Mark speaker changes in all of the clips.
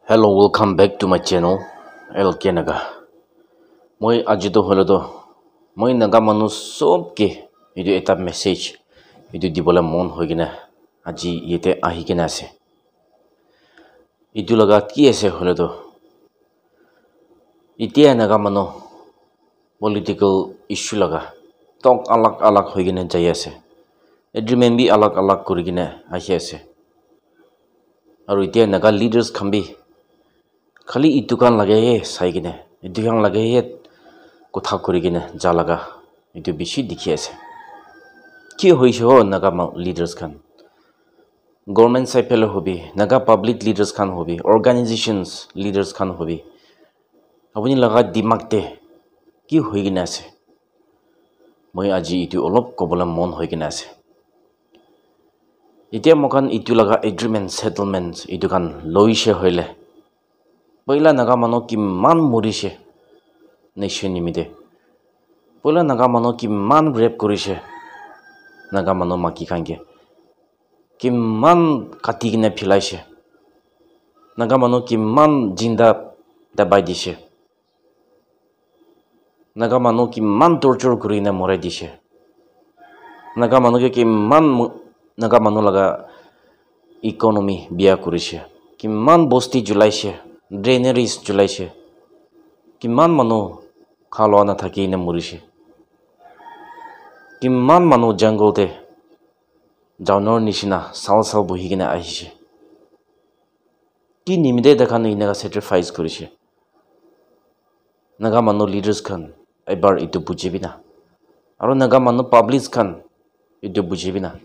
Speaker 1: Hello, welcome back to my channel, LK Naga. Moi ajito holodo. Moi naga manu sobke idu eta message idu dibola mon hoigina aji yete ahigina ase. Idu laga ki ase holodo. Itia naga manu political issue laga tok alak hoigina jai ase. Agreement bi alak kurigina ahi ase. Aru itia naga leaders khambi Khali itu kan lage sai gine itu kan lage kotha kuri gine jalaga itu bishi dikhi ase ki hoise ho naga leaders kan government side pele hobi naga public leaders kan hobi organizations leaders kan hobi apuni laga dimag te ki hoi gine ase moi aji itu olop kobola mon hoi gine ase itia mokan itu laga agreement settlement itu kan loishe hoile Poila naga mano kiman murishe nation nimide. Poila naga mano kiman rape kurishe naga mano maki kange. Kiman katigine philaishe. Naga mano kiman jinda dabai dishe. Naga mano kiman torture kurine morai dishe. Naga mano ke kiman naga mano laga economy biya kurishe. Kiman bosti julaishe. Drainaries julaishe kiman manu khalo na thaki ne murishe kiman manu jungle te jaunor nishina sal buhi gina ahishe ki nimide dekhan inaga sacrifice kurishe naga manu leaders khan ebar itu bujibina aro naga manu publics khan itu bujibina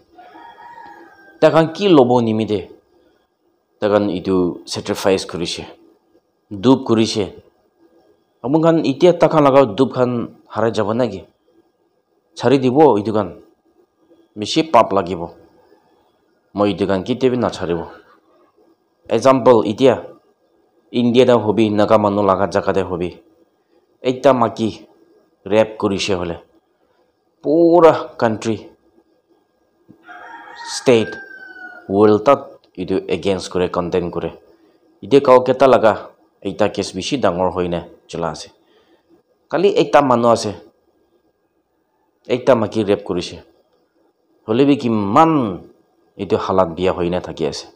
Speaker 1: takhan ki lobo nimide takhan itu sacrifice kurishe Dub kurishe. Amung kan itia takhan laga dub khan harai jabo nagi. Chari dibo itu kan. Mishi pap lagibo. Mo itu kan kite bi na charibo. Example itia India da hobi naga manu laga jakade hobi. Ekta maki rap kurishe hole. Pura country state world tat itu against kure content kure. Ide kau keta laga Eita case bishi dangor hoine chola ase. Kali ekta manu ase. Ekta maki rape kurishe. Holebi kiman itu halat biya hoine thaki ase.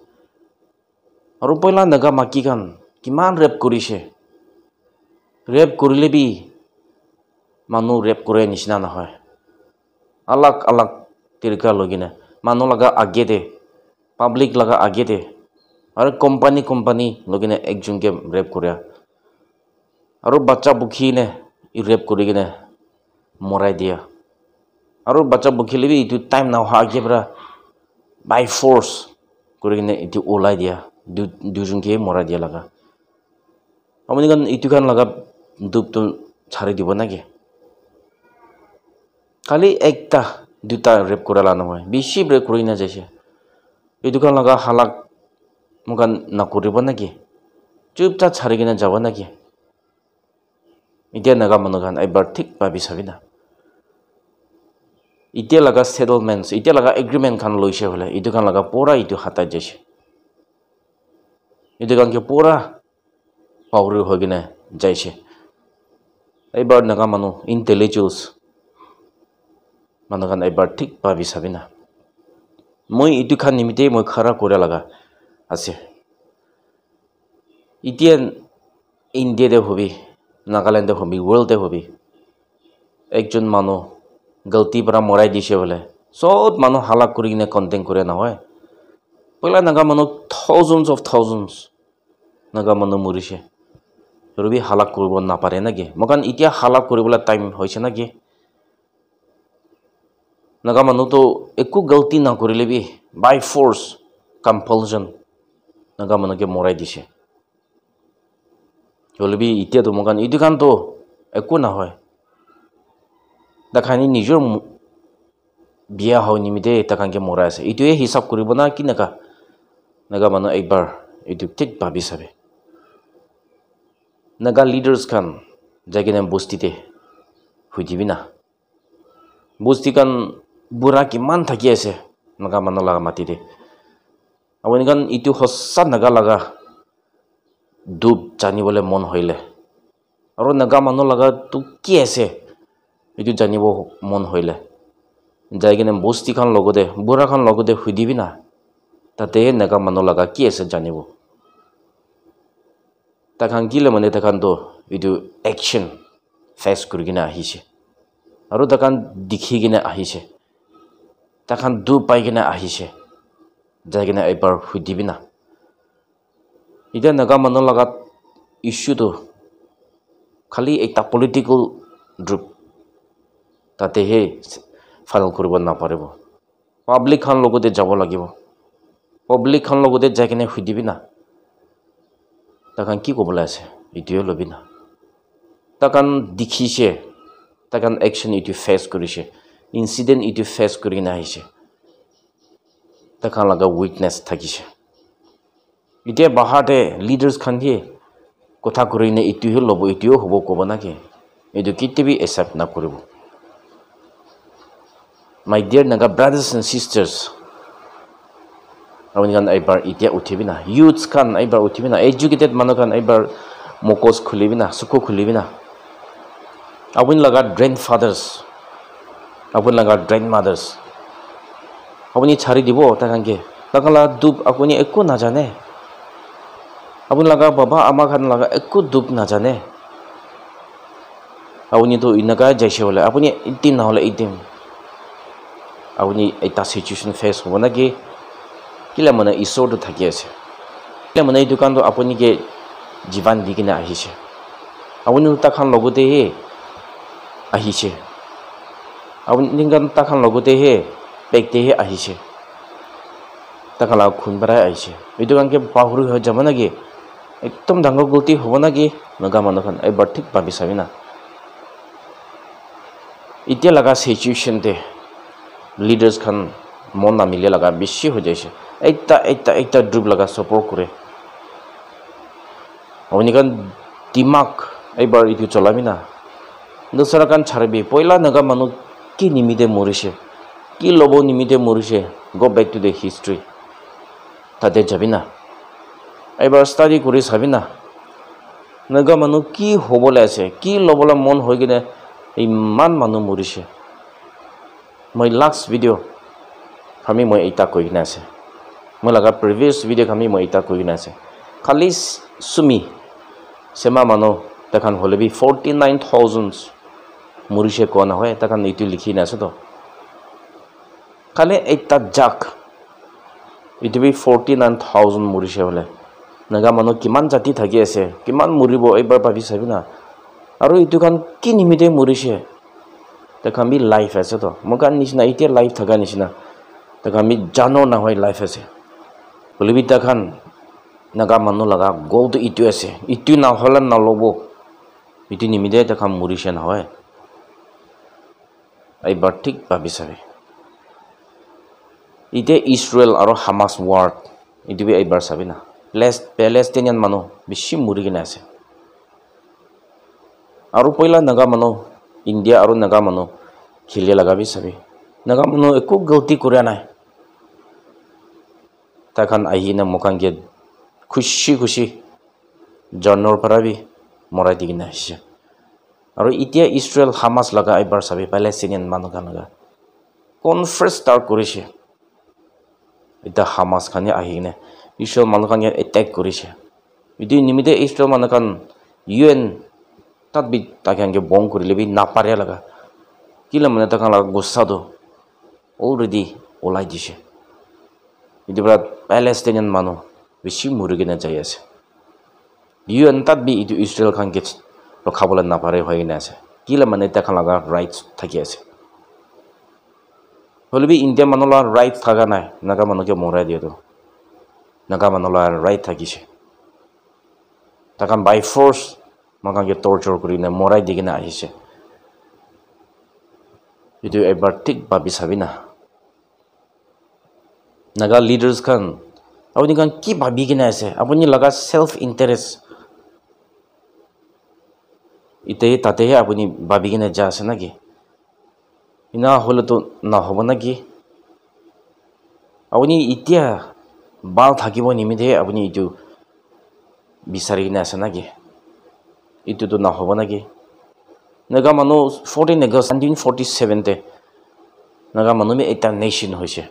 Speaker 1: Aru poila naga maki kan kiman rape kurishe. Rape kurile bi manu rape kure nishina na hoy. Alak tirka logina. Manu laga age de public laga age de Aru company logine ekjon ke rape korea aru bacha bukhi ne I rape kurigine morai dia aru bacha bukhi lebi itu time na ha gebra by force kurigine itu olai dia dujon ke morai dia laga amuni kan itu kan laga dup tu chari dibo nagi kali ekta duta rape korala na hoy bishi rape kurina jaise itu kan laga halak Mukan nakuribo nagi chupcha charigina jabo nagi itia naga manugan ebar thik pabi sabina itia laga settlements itia laga agreement kan loise hole itu kan laga pura itu hata jaise itu kan ke pura pauri hogina jaise ebar naga manu intellectuals manugan ebar thik pabi sabina moi itu kan nimite moi khara kore laga ase Itian India de hobi Nagaland de hobi world de hobi ekjon manu galti para morai dishe bole sob manu halak kurigine content kore na hoy poila naga manu thousands naga manu murishe rubi halak kuribo na pare nagi mokan itia halak kuribola time hoise nagi naga manu to ekku galti na korile bi by force compulsion naga manu ke morai dishe Jolbi itia to mogan itu kan to ekku na hoy dakhani nijor biya ho nimide takan ke morai ase itu e hisab kuribo na ki naga manu ekbar itu tik babi sabe naga leaders kan jagine bostite hujibina bosti kan bura ki man thaki ase naga manu laga matide Awani kan itu hossa naga laga দুপ জানিবলৈ মন হইলে আৰু নাগা মানুহ লগা তো কি আছে এইটো জানিব মন হইলে যাই কিনে বস্তিখন লগতে বুঢ়াখন লগতে সুধিবি না তাতে নাগা মানুহ লগা কি আছে জানিব তাখান কিলে মানে তাখানতো এইটো একশ্যন ফেচ কৰি কিনে আহিছে আৰু তাখান দেখি কিনে আহিছে তাখান দুপ পাই কিনে আহিছে যাই কিনে এবাৰ সুধিবি না এতিয়া নাগা মানুহ লগা ইস্যুটো খালি একটা পলিটিক্যাল গ্ৰুপ তাতেহে ফাইনেল কৰিব নাপাৰিব পাব্লিক খান লগতে যাব লাগিব পাব্লিক খান লগতে যাই কিনে সুধিবি না তাকান কি ক'বলৈ আছে এইটোৱে ল'বি না তাকান দেখিছে তাকান একশ্যন এইটো ফেচ কৰিছে ইনচিডেণ্ট এইটো ফেচ কৰি কিনে আহিছে তাকান লগা উইকনেছ থাকিছে এতিয়া বাহাতে লিডাৰ্ছ খান দিয়ে কথা কৰি কিনে এইটোহে ল'ব এইটোও হ'ব ক'ব নাকি এইটো কেতিয়াবি একচেপ্ট নকৰিব My dear Naga brothers and sisters, আপুনি kan এবাৰ এতিয়া উঠিবি না youths kan এবাৰ উঠিবি না educated মানুহ kan এবাৰ মকজ খুলিবি না চকু খুলিবি না আপুনি লগা grandfathers আপুনি লগা grandmothers আপুনি ছাৰি দিব তাকানকে তাকালা দুপ আপুনি একো নাজানে আপুনি লগা বাবা আমা খান লগা একো দুপ নাজানে আপুনি তো ইনকা যাইছে বলে আপুনি ইতিম নহলে ইতিম আপুনি এটা সিচুৱেশ্যন ফেচ হ'ব না কি কিলা মানে ঈশ্বৰটো থাকি আছে কিলা মানে এই দোকানটো আপুনিকে জীৱন দি কিনে আহিছে আপুনি তাখান লগতেহে আহিছে আপুনি তাখান লগতেহে পেকতেহে আহিছে তাখান খুন পৰাই আহিছে এইটো কাৰণকে পাহৰি হৈ যাব নাকি একদম ডাঙৰ গলতি হ'ব নাকি নগা মানুহখন এবাৰ ঠিক ভাবি চাবি না এতিয়া লগা সিচুৱেশ্যনতে লিডাৰ্ছ খান মন নামিলে লগা বেছি হৈ যাইছে একটা গ্ৰুপ লগা সাপোৰ্ট কৰে আপুনি কান দিমাগ এবাৰ এইটো চলাবি না দোসৰা কান ছাড়বি পয়লা নগা মানুহ কি নিমিতে মৰিছে কি ল'ব নিমিতে মৰিছে go back to the history তাতে যাবি না এবাৰ ষ্টাডি কৰি চাবি না নগা মানুহ কি হ'বলৈ আছে কি ল'বলৈ মন হৈ কিনে ইমান মানুহ মৰিছে মই লাষ্ট ভিডিঅ' আমি মই এটা কৈ কিনে আছে মই লগা প্ৰিভিয়াছ ভিডিঅ' আমি মই এটা কৈ কিনে আছে খালি সুমি সেমা মানুহ তাখান হ'লে বি 49,000 মৰিছে কোৱা নহয় তাখান এইটো লিখি না আছে তো খালি এটা জাক এইটো বি 49,000 মৰিছে বোলে নগা মানুহ কিমান জাতি থাকি আছে কিমান মৰিব এইবাৰ ভাবি চাবি না আৰু এইটো কান কি নিমিতে মৰিছে তাক আমি লাইফ আছে তো মোক নিচিনা এতিয়া লাইফ থাকা নিচিনা তাক আমি জানো নহয় লাইফ আছে বলিবি তাখান নগা মানুহ লগা গলটো ইটো আছে ইটো নহ'লে নল'ব ইটো নিমিতে তাখান মৰিছে নহয় এইবাৰ ঠিক ভাবি চাবি এতিয়া ইজৰাইল আৰু হামাছ ৱাৰ এইটো এইবাৰ চাবি না পেলেষ্টাইনিয়ান মানুহ বেছি মৰি কিনে আছে আৰু পইলা নগা মানুহ ইণ্ডিয়া আৰু নগা মানুহ খেলি লগাবি চাবি নগা মানুহ একো গলতি কৰা নাই তাখান আহি না মুখানকে খুচি জন্মৰ পৰা বি মৰাই দি কিনে আহিছে আৰু এতিয়া ইজৰাইল হামাছ লগা এবাৰ চাবি পেলেষ্টাইনিয়ান মানুহ লগা কনফাৰেন্স ষ্টাৰ্ট কৰিছে এতিয়া হামাছ খানে আহি কিনে ইজৰাইল মানুহখানে এটেক কৰিছে এইটো নিমিতে ইজৰাইল মানুহখান UN তাত বি তাকে বং কৰিলে বি নাপাৰে লগা কিলা মানে তাখান লগা গুচ্ছাটো অলৰেডি ওলাই দিছে এইটো পৰা পেলেষ্টাইনিয়ান মানুহ বেছি মৰি কিনে যাই আছে UN তাত বি এইটো ইজৰাইল খানকে ৰখাবলৈ নাপাৰে হৈ কিনে আছে কিলা মানে তাখান লগা ৰাইটছ থাকি আছে হ'লে বি ইণ্ডিয়া মানুহ লগা ৰাইটছ থকা নাই নগা মানুহকে মৰাই দিয়েতো নগা মানুহ লগা ৰাইট থাকিছে তাখান বাই ফ'ৰ্চ মাকানকে টৰ্চাৰ কৰি কিনে মৰাই দি কিনে আহিছে এইটো এবাৰ ঠিক ভাবি চাবি না নগা লিডাৰ্ছ খান আপুনি খান কি ভাবি কিনে আছে আপুনি লগা চেল্ফ ইণ্টাৰেষ্ট এতিয়া তাতেহে আপুনি ভাবি কিনে যা আছে নাকি ইনা হ'লেতো নহ'ব নাকি আপুনি এতিয়া বাল থাকিব নিমিতে আপুনি এইটো বিচাৰি কিনে আছে নাকি ইটোতো নহ'ব নাকি নাগা মানুহ 14 আগষ্ট 1947 নাগা মানুহ এটা নেশ্যন হৈছে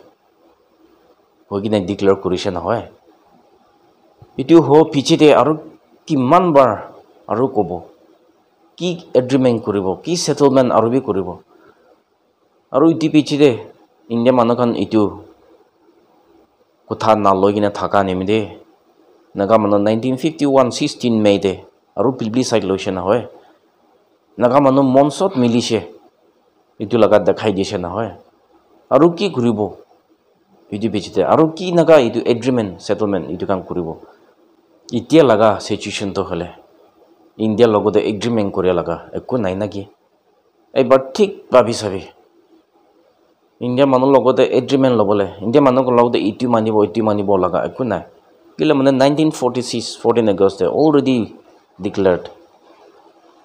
Speaker 1: হৈ কিনে ডিক্লেয়াৰ কৰিছে নহয় ইটো পিছতে আৰু কিমান বাৰ আৰু ক'ব কি এগ্ৰিমেণ্ট কৰিব কি সেটেলমেণ্ট আৰু বি কৰিব আৰু ইটো পিছতে ইণ্ডিয়া মানুহখন ইটো কথা নালৈ কিনে থাকা নিমিতে নাগা মানুহ 1951 16 মে'তে আৰু প্লিবিচাইড লৈছে নহয় নাগা মানুহ মঞ্চত মিলিছে ইটো লগাত দেখাই দিছে নহয় আৰু কি কৰিব ইটো পিছতে আৰু কি নাগা ইটো এগ্ৰিমেণ্ট সেটেলমেণ্ট ইটো কাম কৰিব এতিয়া লগা সিচুৱেশ্যনটো হ'লে ইণ্ডিয়াৰ লগতে এগ্ৰিমেণ্ট কৰিব লগা একো নাই নাকি এবাৰ ঠিক ভাবি চাবি ইণ্ডিয়া মানুহৰ লগতে এগ্ৰিমেণ্ট ল'বলৈ ইণ্ডিয়া মানুহৰ লগতে ইটো মানিব লগা একো নাই কেলে মানে 1946 14 আগষ্ট অলৰেডি ডিক্লেয়াৰ্ড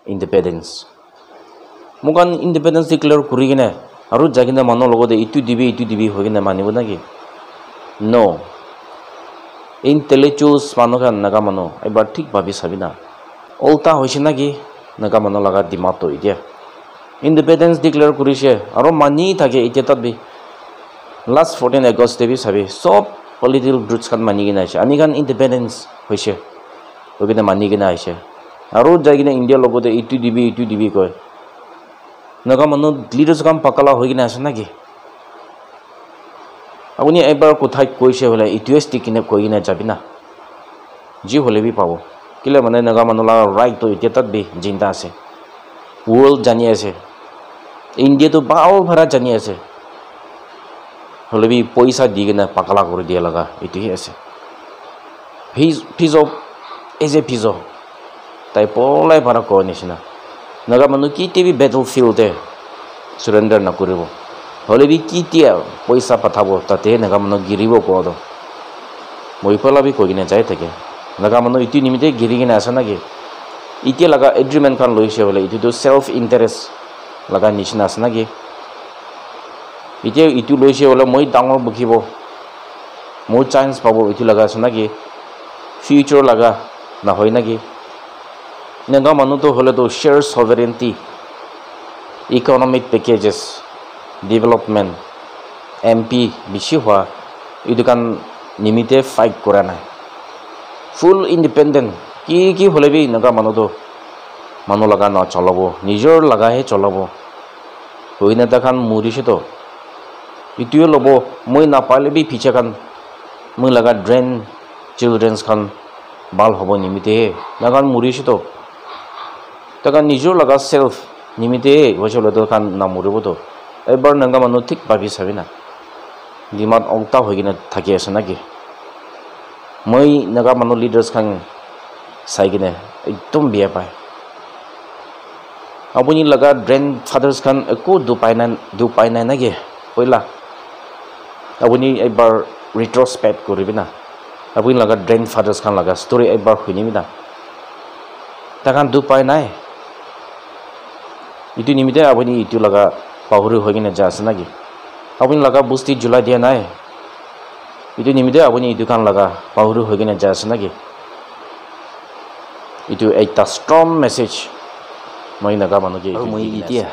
Speaker 1: ইণ্ডিপেণ্ডেন্স মোক ইণ্ডিপেণ্ডেন্স ডিক্লেয়াৰ কৰি কিনে আৰু যাই কিনে মানুহৰ লগতে ইটো দিবি হৈ কিনে মানিব নাকি ন ইণ্টেলেক্চুৱেলছ মানুহখন নাগা মানুহ এবাৰ ঠিক ভাবি চাবি না উল্টা হৈছে নাকি নাগা মানুহ লগা ডিমাটো এতিয়া ইণ্ডিপেণ্ডেন্স ডিক্লেয়াৰ কৰিছে আৰু মানি থাকে এতিয়া তাত বি লাষ্ট 14 আগষ্টে বি চাবি চব পলিটিকেল গ্ৰুপছ খান মানি কিনে আহিছে আমিখান ইণ্ডিপেণ্ডেন্স হৈছে হৈ কিনে মানি কিনে আহিছে আৰু যাই কিনে ইণ্ডিয়াৰ লগতে ইটো দিবি কয় নাগা মানুহ লিডাৰ্ছ কাম পাকালা হৈ কিনে আছে নাকি আপুনি এবাৰ কোঠাত কৈছে বোলে ইটোৱে ষ্টিক কিনে কৈ কিনে যাবি না যি হ'লে বি পাব কেলে মানে নাগা মানুহ লগা ৰাইটটো এতিয়া তাত বি জিন্দা আছে ৱৰ্ল্ড জানি আছে ইণ্ডিয়াটো বাও ভাড়া জানি আছে হ'লে বি পইচা দি কিনে পাকালা কৰি দিয়া লগা এইটোহে আছে ফিজ তাই পলাই ভাড়া কোৱাৰ নিচিনা নাগা মানুহ কেতিয়াবি বেটল ফিল্ডতে চাৰেণ্ডাৰ নকৰিব হ'লে বি কেতিয়া পইচা পঠাব তাতে নাগা মানুহ গিৰিব কোৱাটো মই পেলাবি কৈ কিনে যাই থাকে নাগা মানুহ ইটো নিমিত্তে গিৰি কিনে আছে নাকি এতিয়া লগা এগ্ৰিমেণ্টখন লৈছে বোলে ইটোতো চেল্ফ ইণ্টাৰেষ্ট লগা নিচিনা আছে নাকি এতিয়া ইটো লৈছে বোলে মই ডাঙৰ বকিব মোৰ চান্স পাব ইটো লগা আছে নাকি ফিউচাৰ লগা নহয় নাকি নাগা মানুহটো হ'লেতো শ্বেয়াৰ সভাৰেণ্টি ইকনমিক পেকেজেছ ডেভেলপমেণ্ট MP বেছি হোৱা এইটো কাৰণ নিমিত্তে ফাইট কৰা নাই ফুল ইণ্ডিপেণ্ডেণ্ট কি হ'লে বি নাগা মানুহটো মানুহ লগা নচলাব নিজৰ লগাহে চলাব হৈ নেতাখান মৰিছেতো ইটোৱে ল'ব মই নাপালে বি ফিচাখান মই লগা ড্ৰেইন চিলড্ৰেনছ খান ভাল হ'ব নিমিত্তেহে নাগান মৰিছেতো তাকান নিজৰ লগা চেল্ফ নিমিত্তে হৈছে খান নামৰিবতো এবাৰ নাগা মানুহ ঠিক ভাবি চাবি না ডিমাত অংতা হৈ কিনে থাকি আছে নাকি মই নাগা মানুহ লিডাৰ্ছ খান চাই কিনে একদম বেয়া পায় আপুনি লগা গ্ৰেণ্ড ফাদাৰ্ছ খান একো দুপাই নাই নাকি পইলা আপুনি এবাৰ ৰিট্ৰস্পেক্ট কৰিবি না আপুনি লগা গ্ৰেণ্ড ফাদাৰ্ছ খান লগা ষ্টৰি এবাৰ শুনিবি না তাখান দুপাই নাই ইটো নিমিত্তে আপুনি ইটো লগা পাহৰি হৈ কিনে যা আছে নাকি আপুনি লগা বস্তি জ্বলাই দিয়া নাই ইটো নিমিত্তে আপুনি ইটো কান লগা পাহৰি হৈ কিনে যা আছে নাকি ইটো এটা ষ্ট্ৰং মেছেজ মই নাগা মানুহকে মই এতিয়া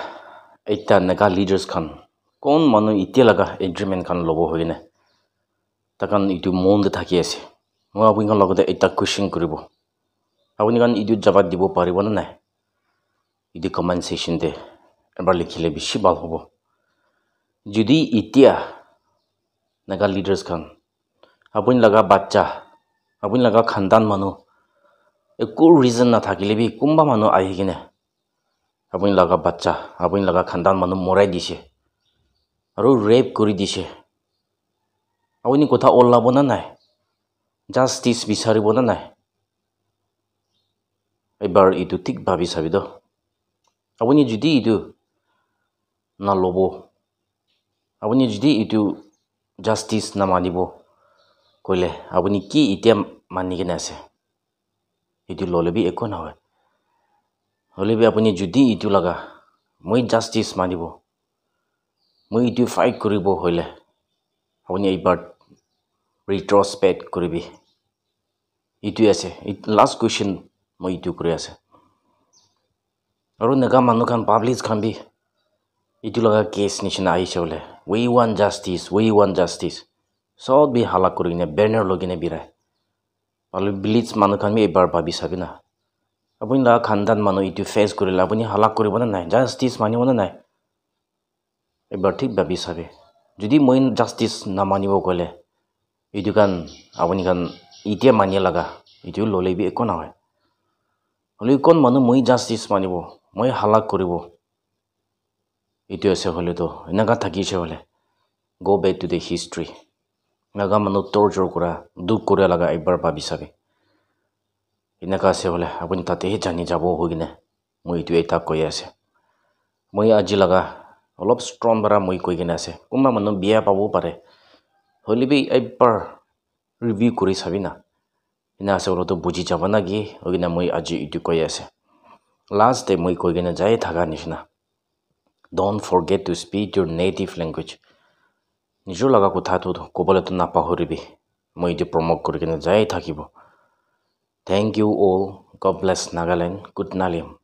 Speaker 1: এটা নাগা লিডাৰ্ছ খান কোন মানুহ এতিয়া লগা এগ্ৰিমেণ্ট খান ল'ব হৈ কিনে তাকান ইটো মনতে থাকি আছে মই আপোনাৰ লগতে এটা কুৱেশ্যন কৰিব আপুনি কাৰণ ইটো জবাব দিব পাৰিবনে নাই ইটো কমেণ্ট ছেকশ্যনতে এবাৰ লিখিলে বেছি ভাল হ'ব যদি এতিয়া নাগা লিডাৰ্ছ খান আপুনি লগা বাচ্চা আপুনি লগা খানদান মানুহ একো ৰিজন নাথাকিলে বি কোনোবা মানুহ আহি কিনে আপুনি লগা বাচ্চা আপুনি লগা খানদান মানুহ মৰাই দিছে আৰু ৰেপ কৰি দিছে আপুনি কথা ওলাব না নাই জাষ্টিচ বিচাৰিব না নাই এবাৰ ইটো ঠিক ভাবি চাবি দ আপুনি যদি ইটো নল'ব আপুনি যদি ইটো জাষ্টিচ নামানিব কইলে আপুনি কি এতিয়া মানি কিনে আছে ইটো ল'লে বি একো নহয় হ'লে বি আপুনি যদি ইটো লগা মই জাষ্টিচ মানিব মই ইটো ফাইট কৰিব হ'লে আপুনি এইবাৰ ৰিট্ৰস্পেক্ট কৰিবি itu ase last question moi itu kuri ase aru naga manu khan public khan bi itu laga case nishina aise bole we want justice so bi hala kuri ne banner logine birai palu village manu khan bi ebar babi sabina apuni la khandan manu itu face kurila apuni hala kuri bana nai justice mani bana nai ebar thik babi sabe jodi moi justice na manibo kole itu kan apuni kan itia mani laga itu lole bi ekona hoy holi kon manu moi justice manibo moi hala kuribo itu ase hole to enaga thaki che hole go back to the history naga manu torture kura duk kura laga ebar babi sabe enaga ase hole apuni tate jani jabo hogine moi itu eta koi ase moi aji laga olop strong bara moi koi gina ase kumba manu biya pabo pare holi bi ebar review kuri sabina ina ase hole to buji jaba nagi hogina moi aji itu koi ase last day moi koi gina jai thaga nishina don't forget to speak your native language nijor laga kotha to kobole to napahoribi moi itu promote kuri gina jai thakibo thank you all god bless Nagaland good nalim